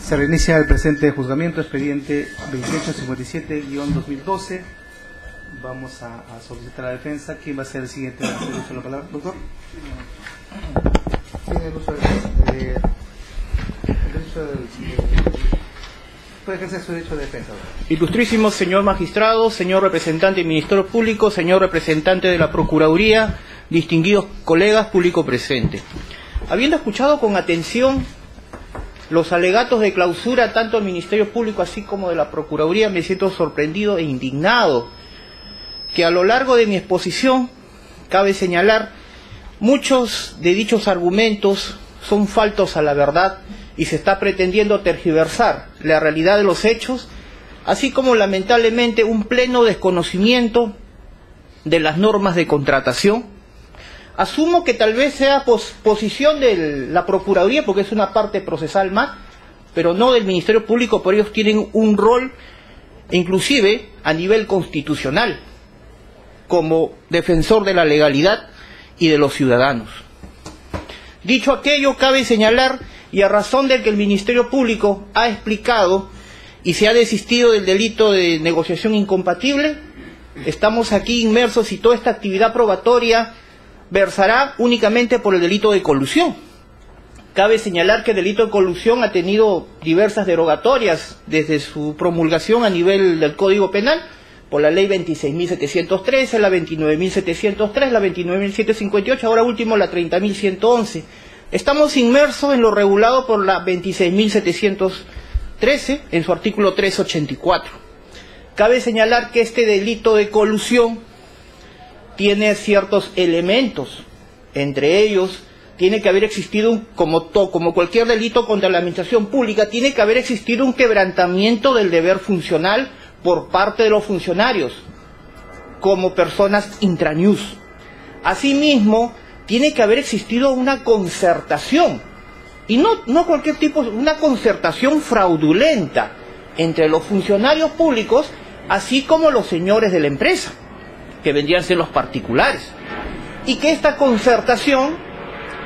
Se reinicia el presente juzgamiento, expediente 2857-2012. Vamos a solicitar a la defensa. ¿Quién va a ser el siguiente a hacer uso de la palabra? Doctor. Tiene el uso de puede ejercer su derecho de defensa. Ilustrísimo señor magistrado, señor representante del Ministerio Público, señor representante de la Procuraduría, distinguidos colegas, público presente. Habiendo escuchado con atención los alegatos de clausura tanto del Ministerio Público así como de la Procuraduría, me siento sorprendido e indignado que a lo largo de mi exposición, cabe señalar, muchos de dichos argumentos son faltos a la verdad y se está pretendiendo tergiversar la realidad de los hechos, así como lamentablemente un pleno desconocimiento de las normas de contratación. Asumo que tal vez sea posición de la Procuraduría, porque es una parte procesal más, pero no del Ministerio Público, por ellos tienen un rol, inclusive a nivel constitucional, como defensor de la legalidad y de los ciudadanos. Dicho aquello, cabe señalar, y a razón de que el Ministerio Público ha explicado y se ha desistido del delito de negociación incompatible, estamos aquí inmersos y toda esta actividad probatoria versará únicamente por el delito de colusión. Cabe señalar que el delito de colusión ha tenido diversas derogatorias desde su promulgación a nivel del Código Penal, por la ley 26.713, la 29.703, la 29.758, ahora último la 30.111. Estamos inmersos en lo regulado por la 26.713, en su artículo 384. Cabe señalar que este delito de colusión tiene ciertos elementos, entre ellos tiene que haber existido, como cualquier delito contra la administración pública, tiene que haber existido un quebrantamiento del deber funcional por parte de los funcionarios, como personas intranews. Asimismo, tiene que haber existido una concertación, y no cualquier tipo, una concertación fraudulenta entre los funcionarios públicos, así como los señores de la empresa, que vendrían a ser los particulares, y que esta concertación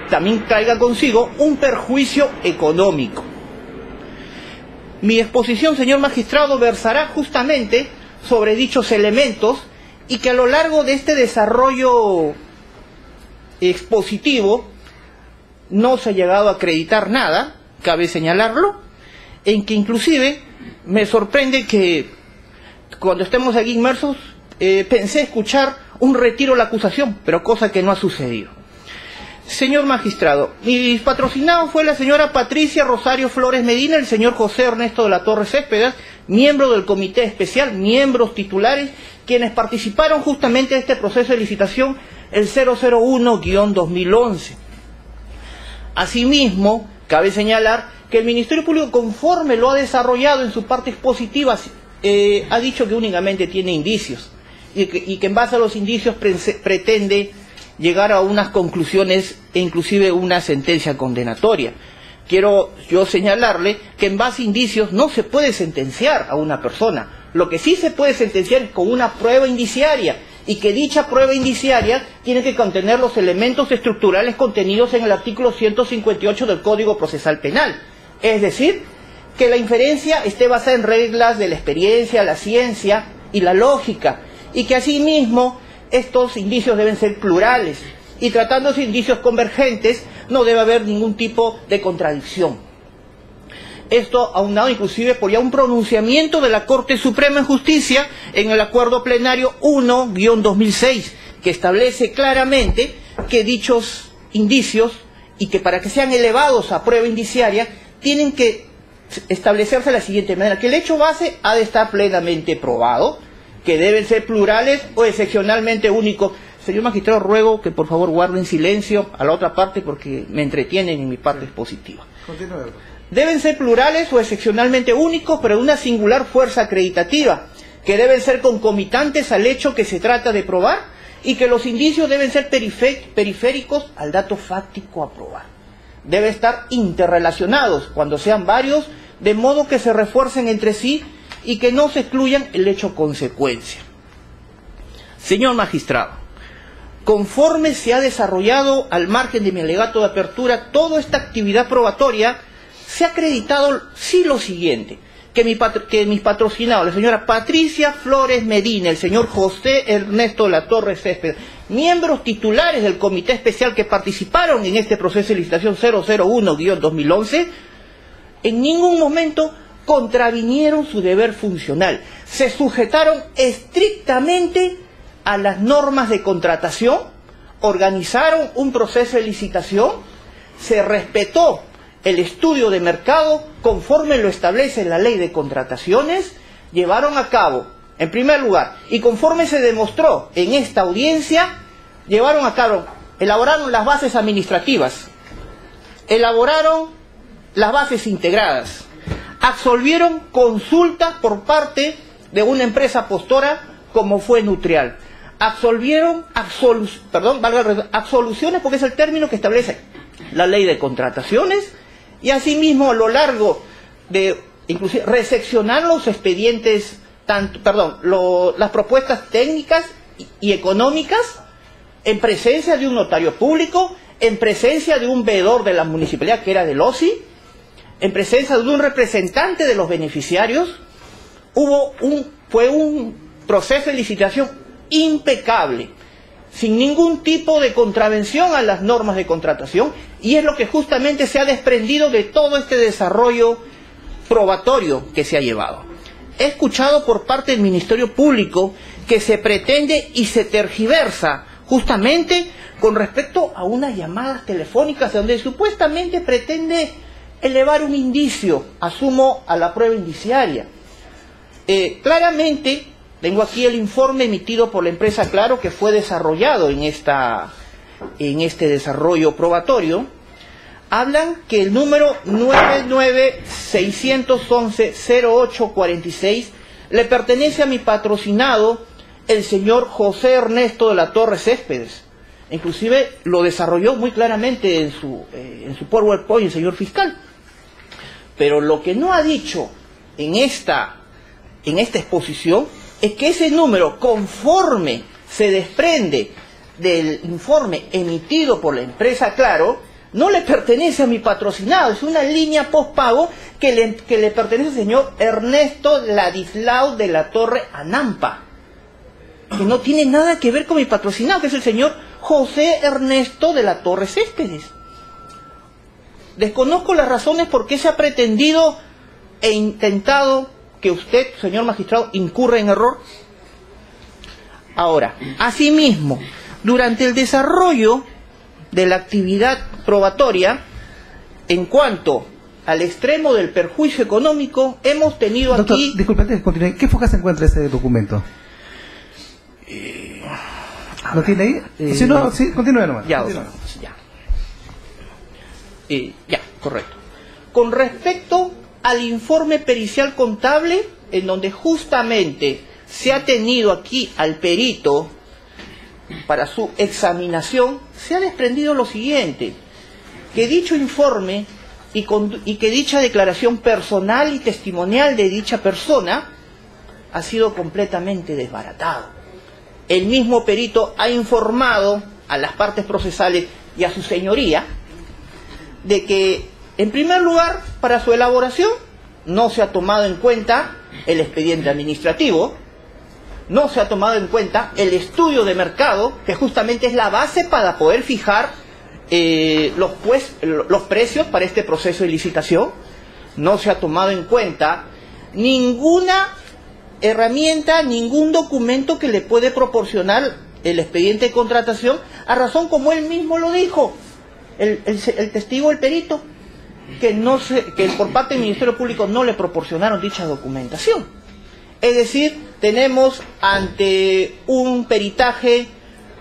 también traiga consigo un perjuicio económico. Mi exposición, señor magistrado, versará justamente sobre dichos elementos y que a lo largo de este desarrollo expositivo no se ha llegado a acreditar nada, cabe señalarlo, en que inclusive me sorprende que cuando estemos aquí inmersos pensé escuchar un retiro de la acusación, pero cosa que no ha sucedido. Señor magistrado, mi patrocinado fue la señora Patricia Rosario Flores Medina, el señor José Ernesto de la Torre Céspedes, miembro del comité especial, miembros titulares, quienes participaron justamente de este proceso de licitación, el 001-2011. Asimismo, cabe señalar que el Ministerio Público, conforme lo ha desarrollado en su parte expositiva, ha dicho que únicamente tiene indicios, y que en base a los indicios pretende llegar a unas conclusiones e inclusive una sentencia condenatoria. Quiero yo señalarle que en base a indicios no se puede sentenciar a una persona. Lo que sí se puede sentenciar es con una prueba indiciaria, y que dicha prueba indiciaria tiene que contener los elementos estructurales contenidos en el artículo 158 del Código Procesal Penal. Es decir, que la inferencia esté basada en reglas de la experiencia, la ciencia y la lógica, y que asimismo estos indicios deben ser plurales, y tratándose de indicios convergentes no debe haber ningún tipo de contradicción. Esto aunado inclusive por ya un pronunciamiento de la Corte Suprema de Justicia en el Acuerdo Plenario 1-2006, que establece claramente que dichos indicios, y que para que sean elevados a prueba indiciaria, tienen que establecerse de la siguiente manera: que el hecho base ha de estar plenamente probado, que deben ser plurales o excepcionalmente únicos. Señor magistrado, ruego que por favor guarden silencio a la otra parte porque me entretienen en mi parte expositiva. Continúe. Deben ser plurales o excepcionalmente únicos, pero de una singular fuerza acreditativa, que deben ser concomitantes al hecho que se trata de probar, y que los indicios deben ser periféricos al dato fáctico a probar. Deben estar interrelacionados cuando sean varios, de modo que se refuercen entre sí y que no se excluyan el hecho consecuencia. Señor magistrado, conforme se ha desarrollado al margen de mi alegato de apertura toda esta actividad probatoria, se ha acreditado sí lo siguiente, que mis patrocinados, la señora Patricia Flores Medina, el señor José Ernesto de la Torre Céspedes, miembros titulares del comité especial que participaron en este proceso de licitación 001-2011, en ningún momento contravinieron su deber funcional. Se sujetaron estrictamente a las normas de contratación, organizaron un proceso de licitación, se respetó el estudio de mercado conforme lo establece la ley de contrataciones, llevaron a cabo, en primer lugar, y conforme se demostró en esta audiencia, llevaron a cabo, elaboraron las bases administrativas, elaboraron las bases integradas, absolvieron consultas por parte de una empresa postora como fue Nutrial, absolvieron absoluciones, porque es el término que establece la ley de contrataciones, y asimismo a lo largo de inclusive recepcionar los expedientes, las propuestas técnicas y económicas en presencia de un notario público, en presencia de un veedor de la municipalidad que era del OSI, en presencia de un representante de los beneficiarios. Fue un proceso de licitación impecable, sin ningún tipo de contravención a las normas de contratación, y es lo que justamente se ha desprendido de todo este desarrollo probatorio que se ha llevado. He escuchado por parte del Ministerio Público que se pretende y se tergiversa justamente con respecto a unas llamadas telefónicas donde supuestamente pretende elevar un indicio, asumo, a la prueba indiciaria. Claramente, tengo aquí el informe emitido por la empresa Claro, que fue desarrollado en este desarrollo probatorio. Hablan que el número 99611-0846 le pertenece a mi patrocinado, el señor José Ernesto de la Torre Céspedes. Inclusive lo desarrolló muy claramente en su PowerPoint el señor fiscal. Pero lo que no ha dicho en esta exposición es que ese número, conforme se desprende del informe emitido por la empresa Claro, no le pertenece a mi patrocinado, es una línea postpago que le pertenece al señor Ernesto Ladislao de la Torre Anampa, que no tiene nada que ver con mi patrocinado, que es el señor José Ernesto de la Torre Céspedes. Desconozco las razones por qué se ha pretendido e intentado que usted, señor magistrado, incurra en error. Ahora, asimismo, durante el desarrollo de la actividad probatoria, en cuanto al extremo del perjuicio económico, hemos tenido Doctor, aquí... disculpe, antes de continuar, ¿qué foca se encuentra ese documento? ¿Lo tiene ahí? Si no, sí, continúe nomás. Ya, ya, correcto. Con respecto al informe pericial contable, en donde justamente se ha tenido aquí al perito para su examinación, se ha desprendido lo siguiente, que dicho informe y que dicha declaración personal y testimonial de dicha persona ha sido completamente desbaratado. El mismo perito ha informado a las partes procesales y a su señoría de que, en primer lugar, para su elaboración no se ha tomado en cuenta el expediente administrativo, no se ha tomado en cuenta el estudio de mercado, que justamente es la base para poder fijar los precios para este proceso de licitación. No se ha tomado en cuenta ninguna herramienta, ningún documento que le puede proporcionar el expediente de contratación, a razón, como él mismo lo dijo, el testigo, el perito, que por parte del Ministerio Público no le proporcionaron dicha documentación. Es decir, tenemos ante un peritaje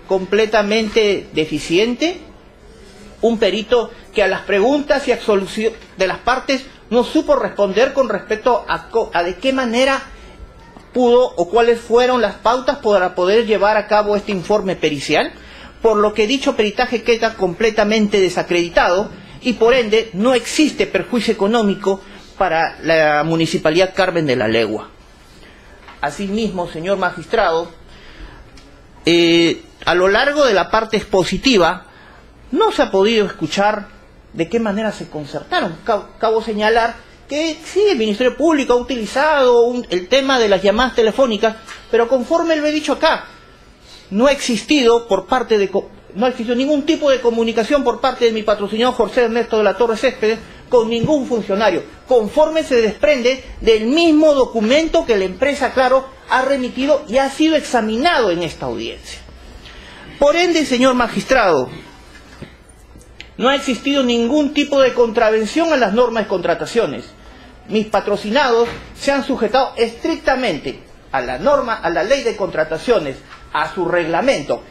completamente deficiente, un perito que a las preguntas y absoluciones de las partes no supo responder con respecto a de qué manera pudo o cuáles fueron las pautas para poder llevar a cabo este informe pericial, por lo que dicho peritaje queda completamente desacreditado y por ende no existe perjuicio económico para la Municipalidad Carmen de la Legua. Asimismo, señor magistrado, a lo largo de la parte expositiva no se ha podido escuchar de qué manera se concertaron. Cabe señalar que sí, el Ministerio Público ha utilizado el tema de las llamadas telefónicas, pero conforme lo he dicho acá, no ha existido ningún tipo de comunicación por parte de mi patrocinador José Ernesto de la Torre Céspedes con ningún funcionario, conforme se desprende del mismo documento que la empresa Claro ha remitido y ha sido examinado en esta audiencia. Por ende, señor magistrado, no ha existido ningún tipo de contravención a las normas de contrataciones. Mis patrocinados se han sujetado estrictamente a la norma, a la ley de contrataciones, a su reglamento.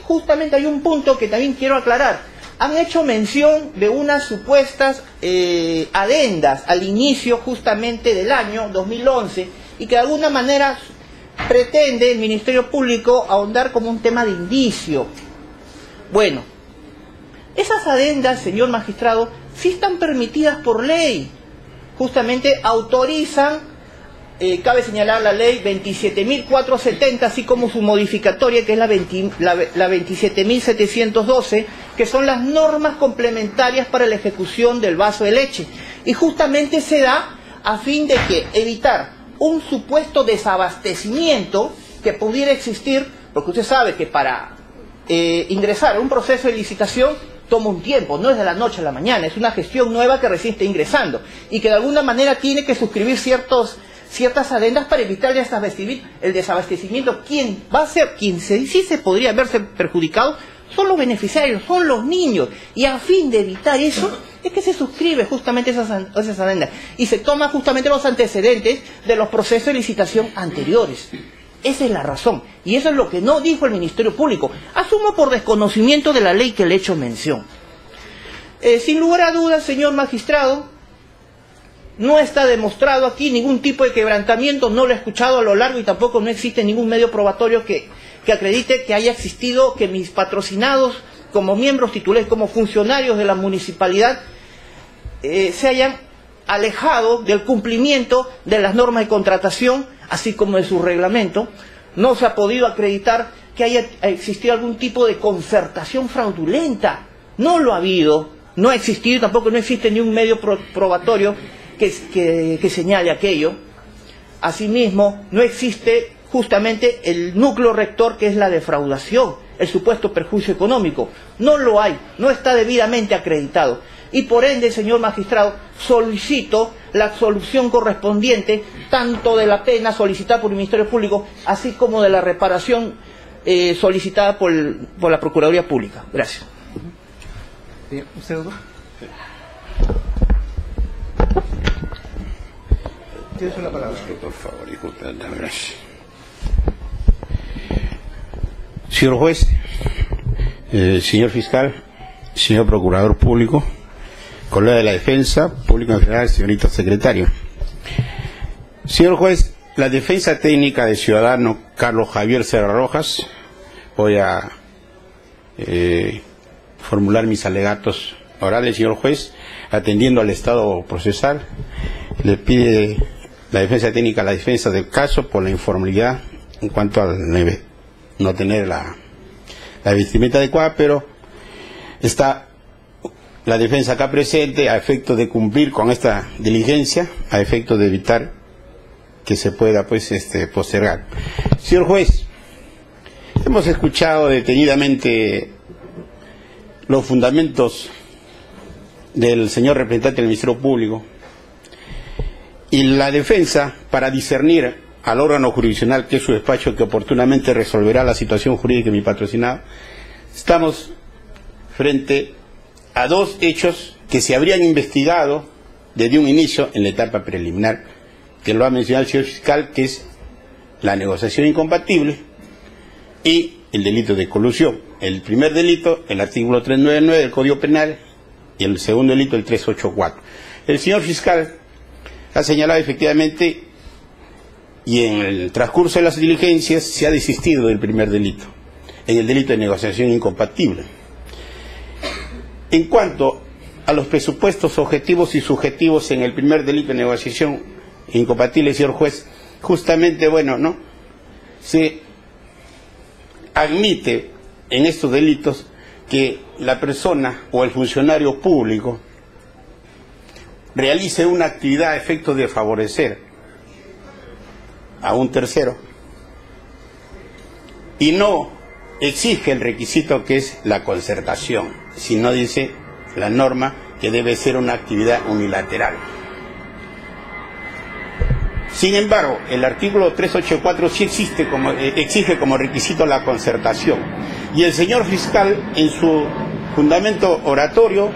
Justamente hay un punto que también quiero aclarar. Han hecho mención de unas supuestas adendas al inicio justamente del año 2011 y que de alguna manera pretende el Ministerio Público ahondar como un tema de indicio. Bueno, esas adendas, señor magistrado, sí están permitidas por ley. Justamente autorizan, cabe señalar la ley 27.470, así como su modificatoria, que es la 27.712, que son las normas complementarias para la ejecución del vaso de leche. Y justamente se da a fin de que evitar un supuesto desabastecimiento que pudiera existir, porque usted sabe que para ingresar a un proceso de licitación toma un tiempo, no es de la noche a la mañana, es una gestión nueva que recién está ingresando y que de alguna manera tiene que suscribir ciertas adendas para evitar el desabastecimiento. ¿Quién va a ser? Quien sí se podría verse perjudicado son los beneficiarios, son los niños, y a fin de evitar eso es que se suscribe justamente esas adendas y se toman justamente los antecedentes de los procesos de licitación anteriores. Esa es la razón, y eso es lo que no dijo el Ministerio Público. Asumo por desconocimiento de la ley que le he hecho mención. Sin lugar a dudas, señor magistrado, no está demostrado aquí ningún tipo de quebrantamiento, no lo he escuchado a lo largo y tampoco no existe ningún medio probatorio que acredite que haya existido, que mis patrocinados como miembros titulares, como funcionarios de la municipalidad, se hayan alejado del cumplimiento de las normas de contratación, así como de su reglamento. No se ha podido acreditar que haya existido algún tipo de concertación fraudulenta. No lo ha habido, no ha existido, tampoco no existe ni un medio probatorio que señale aquello. Asimismo, no existe justamente el núcleo rector, que es la defraudación, el supuesto perjuicio económico. No lo hay, no está debidamente acreditado. Y por ende, señor magistrado, solicito la absolución correspondiente tanto de la pena solicitada por el Ministerio Público, así como de la reparación solicitada por la Procuraduría Pública. Gracias. ¿Usted, doctor? Tiene la palabra. Por favor, gracias. Señor juez, señor fiscal, señor procurador público, colega de la defensa, público en general, señorita secretario. Señor juez, la defensa técnica del ciudadano Carlos Javier Serra Rojas, voy a formular mis alegatos orales, señor juez, atendiendo al estado procesal, le pide la defensa técnica la defensa del caso por la informalidad en cuanto al no tener la vestimenta adecuada, pero está la defensa acá presente a efecto de cumplir con esta diligencia, a efecto de evitar que se pueda postergar. Señor juez, hemos escuchado detenidamente los fundamentos del señor representante del Ministerio Público y la defensa, para discernir al órgano jurisdiccional, que es su despacho, que oportunamente resolverá la situación jurídica de mi patrocinado. Estamos frente a dos hechos que se habrían investigado desde un inicio en la etapa preliminar, que lo ha mencionado el señor fiscal, que es la negociación incompatible y el delito de colusión. El primer delito, el artículo 399 del Código Penal, y el segundo delito, el 384. El señor fiscal ha señalado efectivamente, y en el transcurso de las diligencias se ha desistido del primer delito, en el delito de negociación incompatible. En cuanto a los presupuestos objetivos y subjetivos en el primer delito de negociación incompatible, señor juez, justamente, se admite en estos delitos que la persona o el funcionario público realice una actividad a efectos de favorecer a un tercero y no exige el requisito que es la concertación, sino dice la norma que debe ser una actividad unilateral. Sin embargo, el artículo 384 sí exige como requisito la concertación. Y el señor fiscal, en su fundamento oratorio,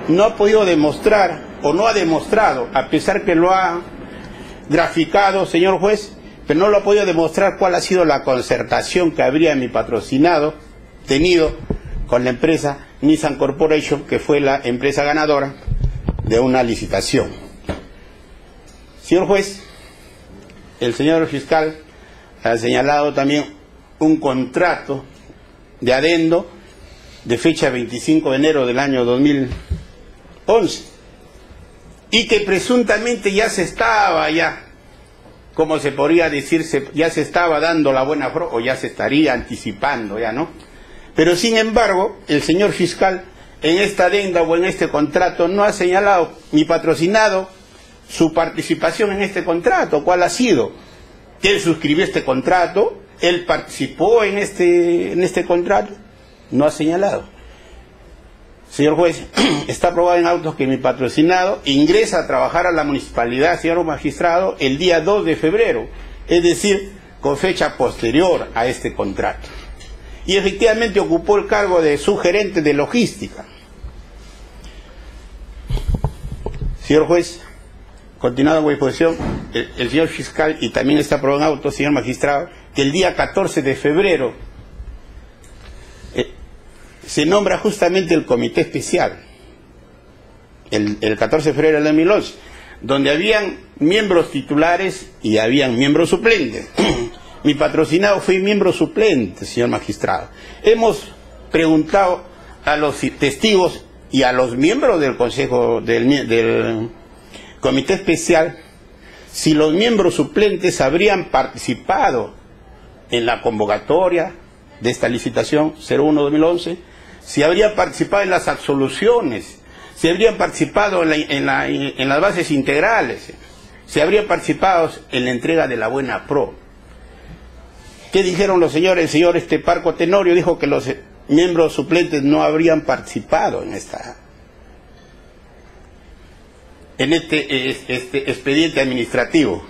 no ha podido demostrar, o no ha demostrado, a pesar que lo ha graficado, señor juez, pero no lo ha podido demostrar cuál ha sido la concertación que habría mi patrocinado tenido con la empresa Nissan Corporation, que fue la empresa ganadora de una licitación. Señor juez, el señor fiscal ha señalado también un contrato de adendo de fecha 25 de enero del año 2011 y que presuntamente ya se estaba, como se podría decirse, ya se estaba dando la buena o ya se estaría anticipando, ¿no? Pero sin embargo, el señor fiscal en esta adenda o en este contrato no ha señalado ni patrocinado su participación en este contrato. ¿Cuál ha sido? Que él suscribió este contrato, él participó en este contrato, no ha señalado. Señor juez, está aprobado en autos que mi patrocinado ingresa a trabajar a la municipalidad, señor magistrado, el día 2 de febrero, es decir, con fecha posterior a este contrato. Y efectivamente ocupó el cargo de subgerente de logística. Señor juez, continuando con mi exposición, el señor fiscal, y también está aprobado en auto, señor magistrado, que el día 14 de febrero se nombra justamente el comité especial, el 14 de febrero del 2011, donde habían miembros titulares y habían miembros suplentes. Mi patrocinado fue miembro suplente, señor magistrado. Hemos preguntado a los testigos y a los miembros del consejo del comité especial si los miembros suplentes habrían participado en la convocatoria de esta licitación 01-2011, si habrían participado en las absoluciones, si habrían participado en las bases integrales, si habrían participado en la entrega de la buena pro. ¿Qué dijeron los señores? El señor Parco Tenorio dijo que los miembros suplentes no habrían participado en este expediente administrativo.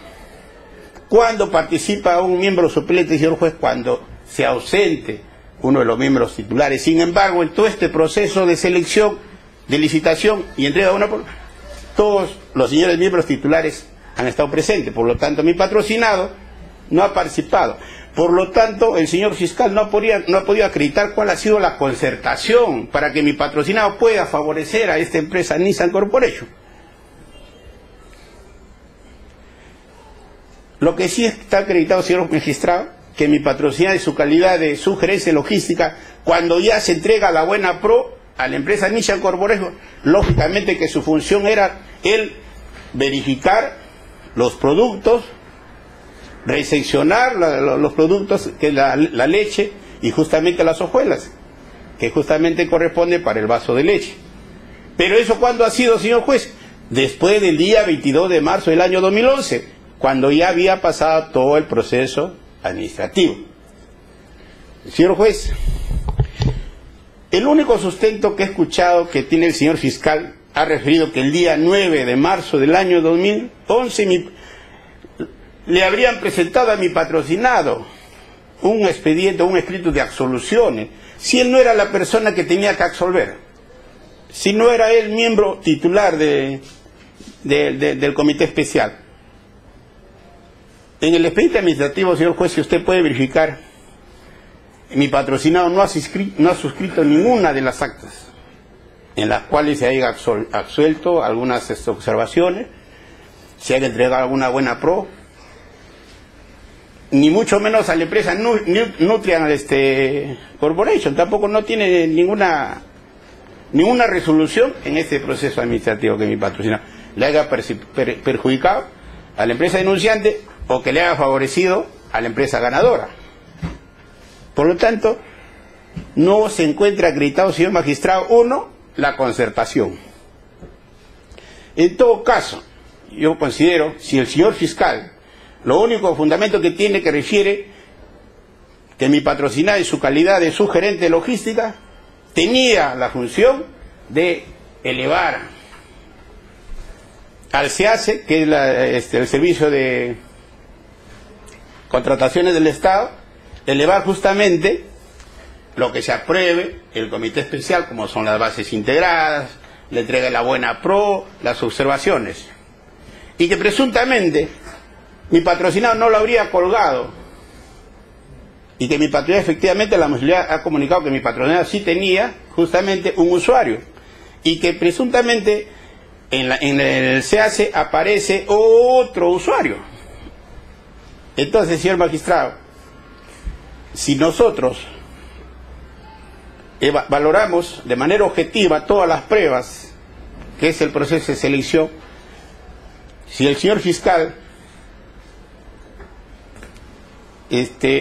¿Cuándo participa un miembro suplente, señor juez? Cuando se ausente uno de los miembros titulares. Sin embargo, en todo este proceso de selección, de licitación y entrega de una por todos los señores miembros titulares han estado presentes. Por lo tanto, mi patrocinado no ha participado. Por lo tanto, el señor fiscal no ha podido acreditar cuál ha sido la concertación para que mi patrocinado pueda favorecer a esta empresa Nissan Corporation. Lo que sí está acreditado, señor magistrado, que mi patrocinado en su calidad de subgerencia logística, cuando ya se entrega la buena pro a la empresa Nissan Corporation, lógicamente que su función era el verificar los productos, recepcionar los productos, que es la leche y justamente las hojuelas, que justamente corresponde para el vaso de leche. Pero eso, ¿cuándo ha sido, señor juez? Después del día 22 de marzo del año 2011, cuando ya había pasado todo el proceso administrativo. Señor juez, el único sustento que he escuchado que tiene el señor fiscal ha referido que el día 9 de marzo del año 2011 le habrían presentado a mi patrocinado un expediente, un escrito de absoluciones, si él no era la persona que tenía que absolver, si no era él miembro titular del comité especial. En el expediente administrativo, señor juez, si usted puede verificar, mi patrocinado no ha suscrito ninguna de las actas en las cuales se haya absuelto algunas observaciones, se haya entregado alguna pro, ni mucho menos a la empresa Nutrien Corporation. Tampoco no tiene ninguna resolución en este proceso administrativo que mi patrocinado le haya perjudicado a la empresa denunciante o que le haya favorecido a la empresa ganadora. Por lo tanto, no se encuentra acreditado, señor magistrado, uno, la concertación. En todo caso, yo considero, si el señor fiscal, lo único fundamento que tiene que refiere que mi patrocinado en su calidad de subgerente de logística tenía la función de elevar al SEACE, que es el servicio de contrataciones del Estado, elevar justamente lo que se apruebe el comité especial, como son las bases integradas, la entrega de la buena pro, las observaciones, y que presuntamente mi patrocinado no lo habría colgado, y que mi patrocinado, efectivamente la municipalidad ha comunicado que mi patrocinado sí tenía justamente un usuario, y que presuntamente en el SEACE aparece otro usuario. Entonces, señor magistrado, si nosotros valoramos de manera objetiva todas las pruebas que es el proceso de selección, si el señor fiscal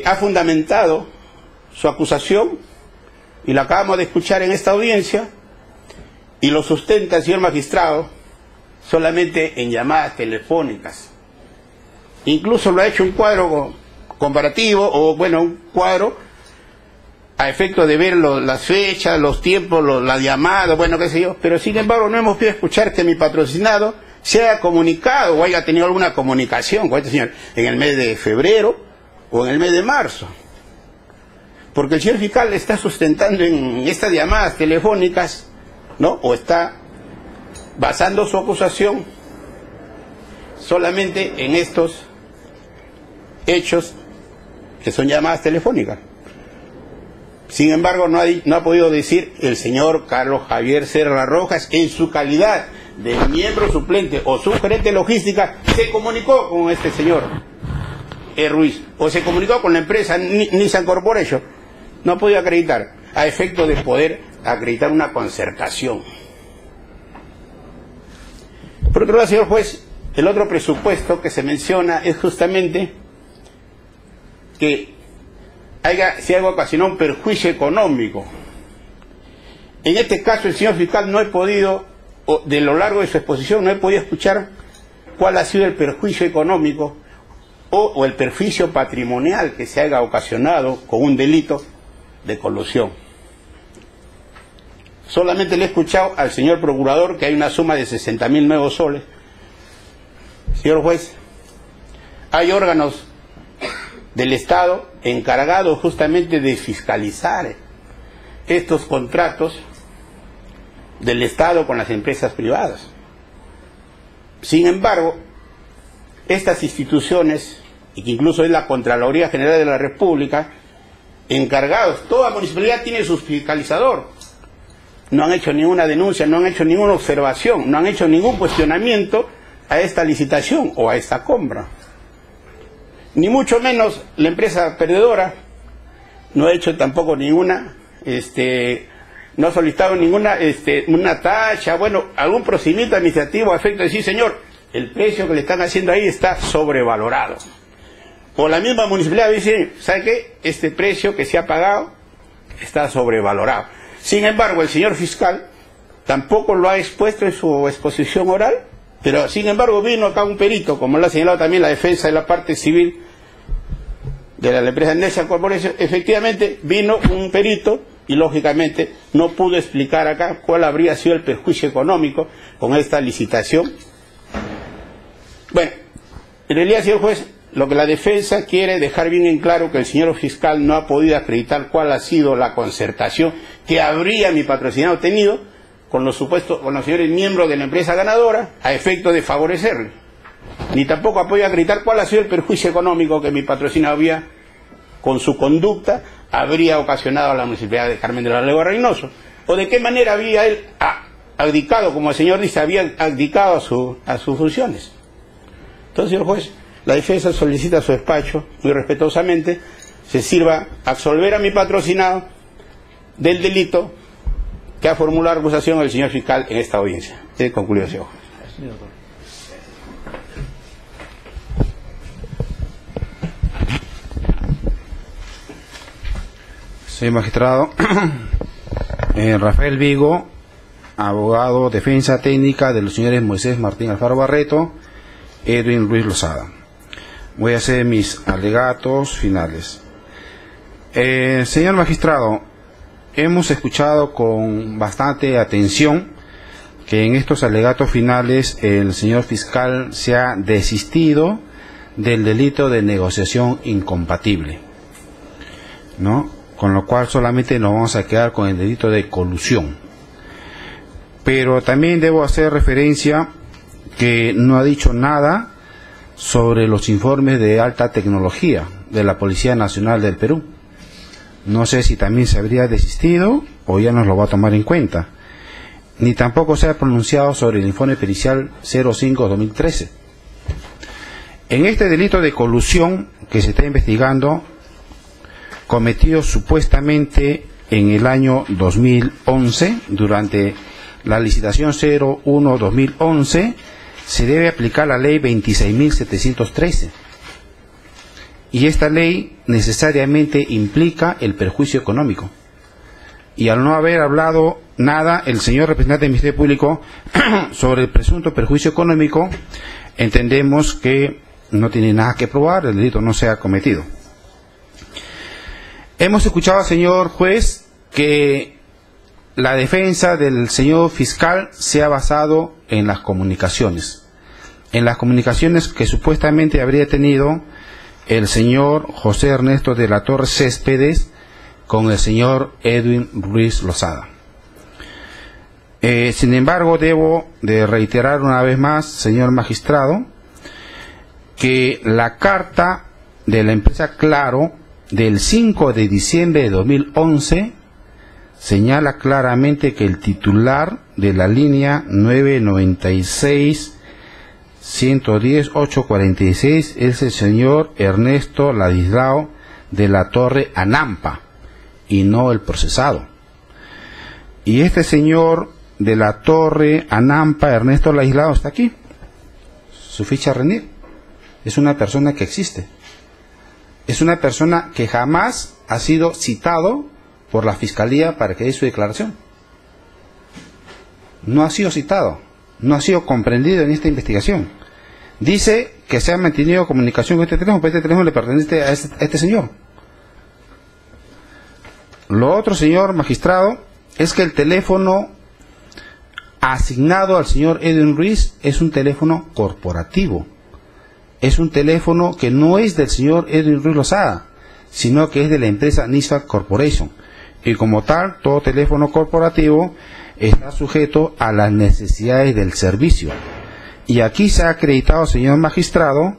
ha fundamentado su acusación, y lo acabamos de escuchar en esta audiencia, y lo sustenta el señor magistrado solamente en llamadas telefónicas, incluso lo ha hecho un cuadro comparativo, o bueno, un cuadro a efecto de ver las fechas, los tiempos, las llamadas, bueno, qué sé yo, pero sin embargo no hemos podido escuchar que mi patrocinado se haya comunicado o haya tenido alguna comunicación con este señor en el mes de febrero o en el mes de marzo, porque el señor fiscal está sustentando en estas llamadas telefónicas, ¿no? O está basando su acusación solamente en estos hechos que son llamadas telefónicas. Sin embargo, no ha podido decir el señor Carlos Javier Serra Rojas, en su calidad de miembro suplente o subgerente de logística, se comunicó con este señor Ruiz, o se comunicó con la empresa Nissan Corporation. No ha podido acreditar, a efecto de poder acreditar una concertación. Por otro lado, señor juez, el otro presupuesto que se menciona es justamente que se haya ocasionado un perjuicio económico. En este caso, el señor fiscal no he podido, de lo largo de su exposición, no he podido escuchar cuál ha sido el perjuicio económico o el perjuicio patrimonial que se haya ocasionado con un delito de colusión. Solamente le he escuchado al señor procurador que hay una suma de 60.000 nuevos soles. Señor juez, hay órganos del Estado encargados justamente de fiscalizar estos contratos del Estado con las empresas privadas. Sin embargo, estas instituciones, y que incluso es la Contraloría General de la República, encargados, toda municipalidad tiene su fiscalizador, no han hecho ninguna denuncia, no han hecho ninguna observación, no han hecho ningún cuestionamiento a esta licitación o a esta compra. Ni mucho menos la empresa perdedora no ha hecho tampoco ninguna, no ha solicitado ninguna una tacha, bueno, algún procedimiento administrativo a efecto de decir, señor, el precio que le están haciendo ahí está sobrevalorado. O la misma municipalidad dice, ¿sabe qué? Este precio que se ha pagado está sobrevalorado. Sin embargo, el señor fiscal tampoco lo ha expuesto en su exposición oral, pero sin embargo vino acá un perito, como lo ha señalado también la defensa de la parte civil de la empresa Nissan Corporation. Efectivamente vino un perito y lógicamente no pudo explicar acá cuál habría sido el perjuicio económico con esta licitación. Bueno, en realidad, señor juez, lo que la defensa quiere dejar bien en claro que el señor fiscal no ha podido acreditar cuál ha sido la concertación que habría mi patrocinado tenido con los señores miembros de la empresa ganadora a efecto de favorecerle. Ni tampoco ha podido acreditar cuál ha sido el perjuicio económico que mi patrocinado había, con su conducta, habría ocasionado a la municipalidad de Carmen de la Legua Reynoso, o de qué manera había él abdicado, como el señor dice, había abdicado a sus funciones. Entonces, señor juez, la defensa solicita a su despacho, muy respetuosamente, se sirva absolver a mi patrocinado del delito que ha formulado la acusación el señor fiscal en esta audiencia. Concluido, señor juez. Señor magistrado, Rafael Vigo, abogado, defensa técnica de los señores Moisés Martín Alfaro Barreto, Edwin Ruiz Lozada. Voy a hacer mis alegatos finales. Señor magistrado, hemos escuchado con bastante atención que en estos alegatos finales el señor fiscal se ha desistido del delito de negociación incompatible, ¿no? Con lo cual solamente nos vamos a quedar con el delito de colusión. Pero también debo hacer referencia que no ha dicho nada sobre los informes de alta tecnología de la Policía Nacional del Perú. No sé si también se habría desistido o ya nos lo va a tomar en cuenta. Ni tampoco se ha pronunciado sobre el informe pericial 05-2013. En este delito de colusión que se está investigando, cometido supuestamente en el año 2011, durante la licitación 01-2011, se debe aplicar la ley 26.713. Y esta ley necesariamente implica el perjuicio económico. Y al no haber hablado nada el señor representante del Ministerio Público sobre el presunto perjuicio económico, entendemos que no tiene nada que probar, el delito no se ha cometido. Hemos escuchado, señor juez, que la defensa del señor fiscal se ha basado en las comunicaciones que supuestamente habría tenido el señor José Ernesto de la Torre Céspedes con el señor Edwin Ruiz Lozada. Sin embargo, debo de reiterar una vez más, señor magistrado, que la carta de la empresa Claro del 5 de diciembre de 2011 señala claramente que el titular de la línea 996-110-846 es el señor Ernesto Ladislao de la Torre Anampa y no el procesado. Y este señor de la Torre Anampa, Ernesto Ladislao, está aquí. Su ficha RENIEC. Es una persona que existe. Es una persona que jamás ha sido citado por la Fiscalía para que dé su declaración. No ha sido citado, no ha sido comprendido en esta investigación. Dice que se ha mantenido comunicación con este teléfono, pero este teléfono le pertenece a este señor. Lo otro, señor magistrado, es que el teléfono asignado al señor Edwin Ruiz es un teléfono corporativo. Es un teléfono que no es del señor Edwin Ruiz Lozada, sino que es de la empresa NISA Corporation. Y como tal, todo teléfono corporativo está sujeto a las necesidades del servicio. Y aquí se ha acreditado, señor magistrado,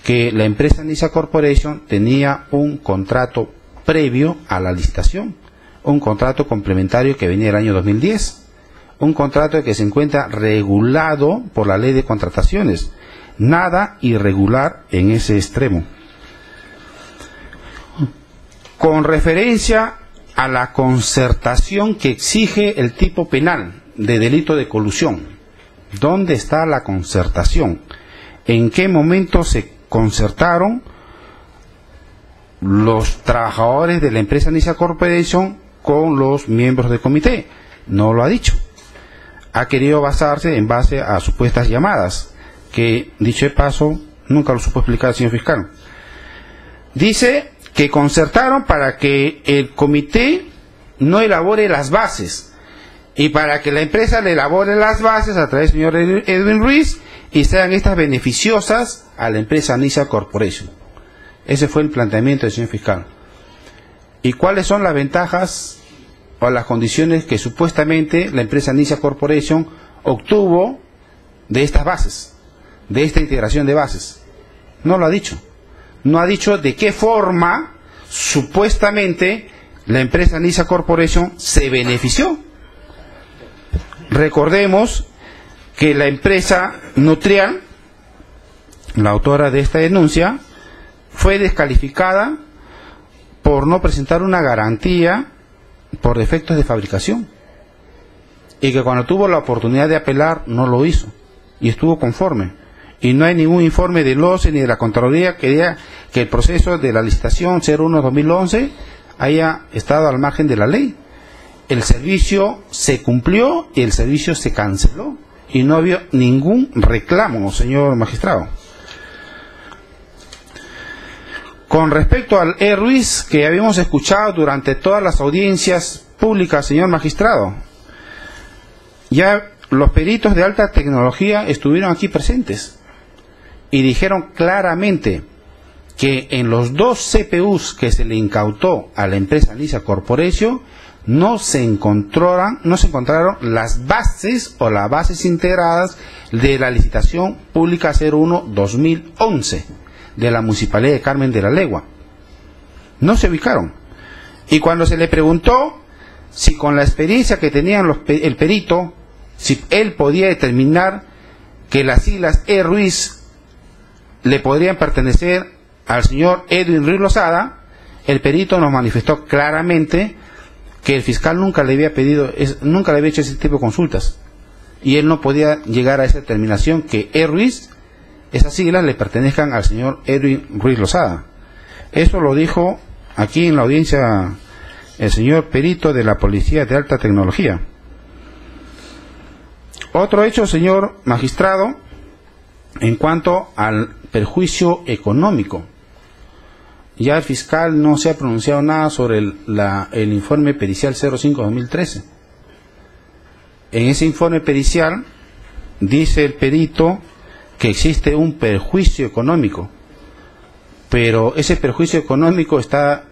que la empresa NISA Corporation tenía un contrato previo a la licitación, un contrato complementario que venía del año 2010, un contrato que se encuentra regulado por la ley de contrataciones. Nada irregular en ese extremo. Con referencia a la concertación que exige el tipo penal de delito de colusión, ¿dónde está la concertación? ¿En qué momento se concertaron los trabajadores de la empresa NISA Corporation con los miembros del comité? No lo ha dicho. Ha querido basarse en base a supuestas llamadas, que, dicho de paso, nunca lo supo explicar el señor fiscal. Dice que concertaron para que el comité no elabore las bases y para que la empresa le elabore las bases a través del señor Edwin Ruiz y sean estas beneficiosas a la empresa NISA Corporation. Ese fue el planteamiento del señor fiscal. ¿Y cuáles son las ventajas o las condiciones que supuestamente la empresa NISA Corporation obtuvo de estas bases, de esta integración de bases? No lo ha dicho. No ha dicho de qué forma supuestamente la empresa NISA Corporation se benefició. Recordemos que la empresa Nutrial, la autora de esta denuncia, fue descalificada por no presentar una garantía por defectos de fabricación, y que cuando tuvo la oportunidad de apelar no lo hizo y estuvo conforme. Y no hay ningún informe del OCE ni de la Contraloría que diga que el proceso de la licitación 01-2011 haya estado al margen de la ley. El servicio se cumplió y el servicio se canceló y no había ningún reclamo, señor magistrado. Con respecto al E. Ruiz, que habíamos escuchado durante todas las audiencias públicas, señor magistrado, ya los peritos de alta tecnología estuvieron aquí presentes y dijeron claramente que en los 2 CPUs que se le incautó a la empresa Lisa Corporation no se encontraron las bases o las bases integradas de la licitación pública 01-2011 de la Municipalidad de Carmen de la Legua. No se ubicaron. Y cuando se le preguntó si con la experiencia que tenían el perito, si él podía determinar que las siglas E. Ruiz le podrían pertenecer al señor Edwin Ruiz Lozada, el perito nos manifestó claramente que el fiscal nunca le había hecho ese tipo de consultas y él no podía llegar a esa determinación que E. Ruiz, esas siglas le pertenezcan al señor Edwin Ruiz Lozada. Eso lo dijo aquí en la audiencia el señor perito de la Policía de Alta Tecnología. Otro hecho, señor magistrado, en cuanto al perjuicio económico. Ya el fiscal no se ha pronunciado nada sobre el informe pericial 05-2013. En ese informe pericial dice el perito que existe un perjuicio económico, pero ese perjuicio económico está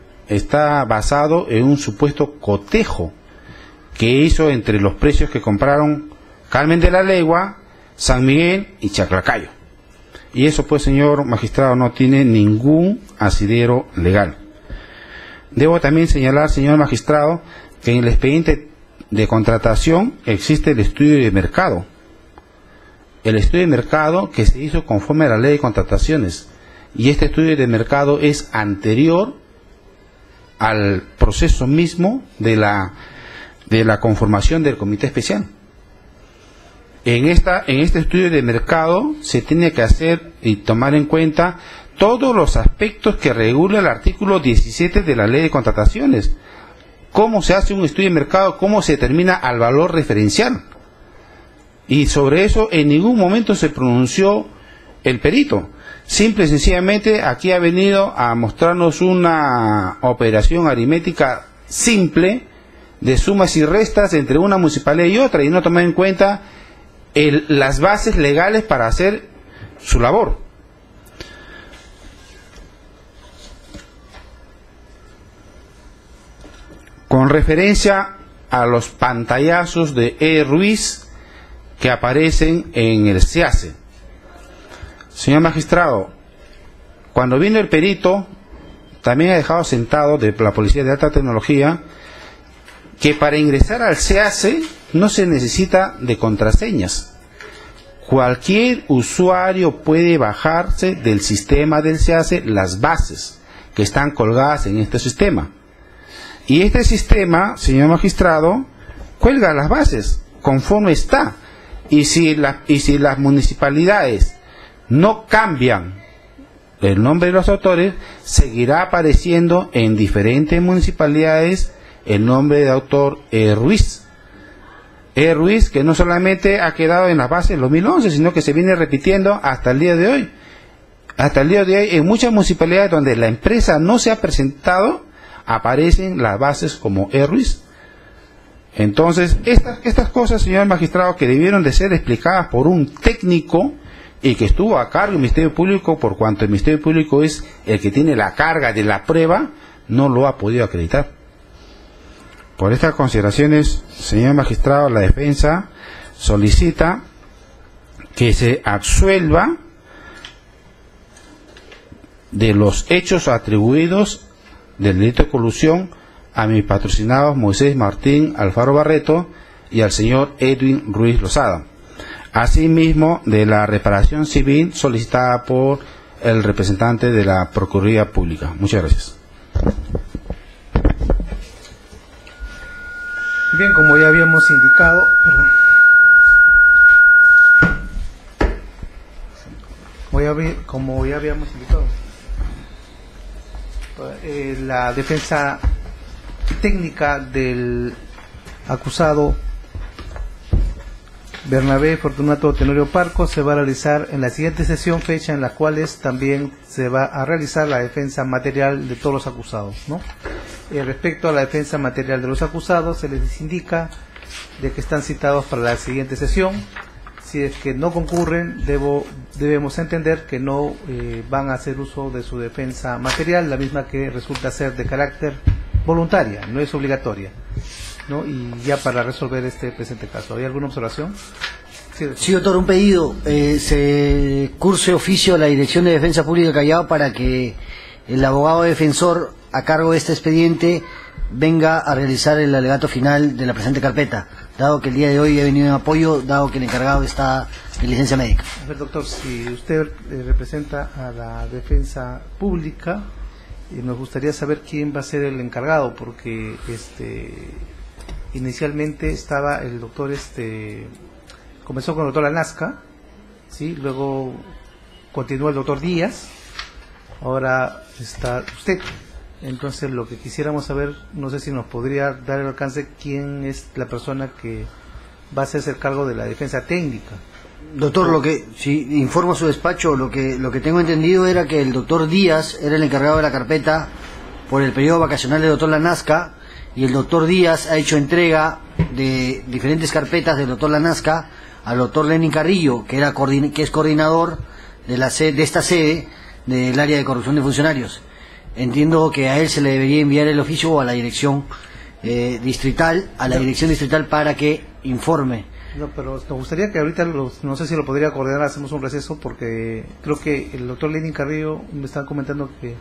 basado en un supuesto cotejo que hizo entre los precios que compraron Carmen de la Legua, San Miguel y Chaclacayo. Y eso, pues, señor magistrado, no tiene ningún asidero legal. Debo también señalar, señor magistrado, que en el expediente de contratación existe el estudio de mercado. El estudio de mercado que se hizo conforme a la ley de contrataciones. Y este estudio de mercado es anterior al proceso mismo de la conformación del comité especial. En este estudio de mercado se tiene que hacer y tomar en cuenta todos los aspectos que regula el artículo 17 de la ley de contrataciones. Cómo se hace un estudio de mercado, cómo se determina al valor referencial. Y sobre eso en ningún momento se pronunció el perito. Simple y sencillamente aquí ha venido a mostrarnos una operación aritmética simple de sumas y restas entre una municipalidad y otra y no tomar en cuenta las bases legales para hacer su labor. Con referencia a los pantallazos de E. Ruiz que aparecen en el SEACE. Señor magistrado, cuando vino el perito, también ha dejado sentado de la Policía de Alta Tecnología que para ingresar al SEACE no se necesita de contraseñas. Cualquier usuario puede bajarse del sistema del SEACE las bases que están colgadas en este sistema. Y este sistema, señor magistrado, cuelga las bases conforme está. Y si las municipalidades no cambian el nombre de los autores, seguirá apareciendo en diferentes municipalidades el nombre de autor Ruiz. Ruiz, que no solamente ha quedado en las bases en 2011, sino que se viene repitiendo hasta el día de hoy. Hasta el día de hoy, en muchas municipalidades donde la empresa no se ha presentado, aparecen las bases como Ruiz. Entonces, estas cosas, señor magistrado, que debieron de ser explicadas por un técnico y que estuvo a cargo del Ministerio Público, por cuanto el Ministerio Público es el que tiene la carga de la prueba, no lo ha podido acreditar. Por estas consideraciones, señor magistrado, la defensa solicita que se absuelva de los hechos atribuidos del delito de colusión a mis patrocinados Moisés Martín Alfaro Barreto y al señor Edwin Ruiz Lozada. Asimismo, de la reparación civil solicitada por el representante de la Procuraduría Pública. Muchas gracias. Bien, como ya habíamos indicado, como ya habíamos indicado, la defensa técnica del acusado Bernabé Fortunato Tenorio Parco se va a realizar en la siguiente sesión, fecha en la cual también se va a realizar la defensa material de todos los acusados, ¿no? Respecto a la defensa material de los acusados, se les indica de que están citados para la siguiente sesión. Si es que no concurren, debemos entender que no van a hacer uso de su defensa material, la misma que resulta ser de carácter voluntaria, no es obligatoria, ¿no? Y ya para resolver este presente caso, ¿hay alguna observación? Sí, doctor, un pedido. Se curse oficio a la Dirección de Defensa Pública de Callao para que el abogado defensor a cargo de este expediente venga a realizar el alegato final de la presente carpeta, dado que el día de hoy he venido en apoyo, dado que el encargado está en licencia médica. A ver, doctor, si usted representa a la defensa pública, nos gustaría saber quién va a ser el encargado, porque inicialmente estaba el doctor, comenzó con el doctor Anasca, ¿sí? Luego continuó el doctor Díaz, ahora está usted. Entonces lo que quisiéramos saber, no sé si nos podría dar el alcance, quién es la persona que va a hacerse el cargo de la defensa técnica. Doctor, lo que, si informo a su despacho, lo que tengo entendido era que el doctor Díaz era el encargado de la carpeta por el periodo vacacional del doctor Lanasca, y el doctor Díaz ha hecho entrega de diferentes carpetas del doctor Lanasca al doctor Lenin Carrillo, que es coordinador de esta sede del área de corrupción de funcionarios. Entiendo que a él se le debería enviar el oficio o a la dirección distrital, para que informe. No, pero nos gustaría que ahorita, no sé si lo podría coordinar, hacemos un receso, porque creo que el doctor Lenin Carrillo me está comentando que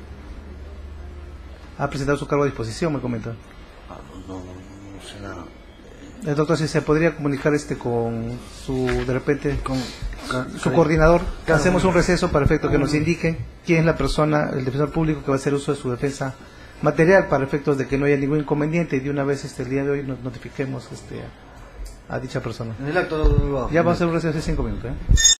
ha presentado su cargo a disposición, me comentan. No sé nada. El doctor, si se podría comunicar con su, de repente, con su coordinador, hacemos un receso para efecto que nos indique quién es la persona, el defensor público, que va a hacer uso de su defensa material, para efectos de que no haya ningún inconveniente, y de una vez el día de hoy nos notifiquemos a dicha persona. En el acto, ya vamos a hacer un receso de 5 minutos.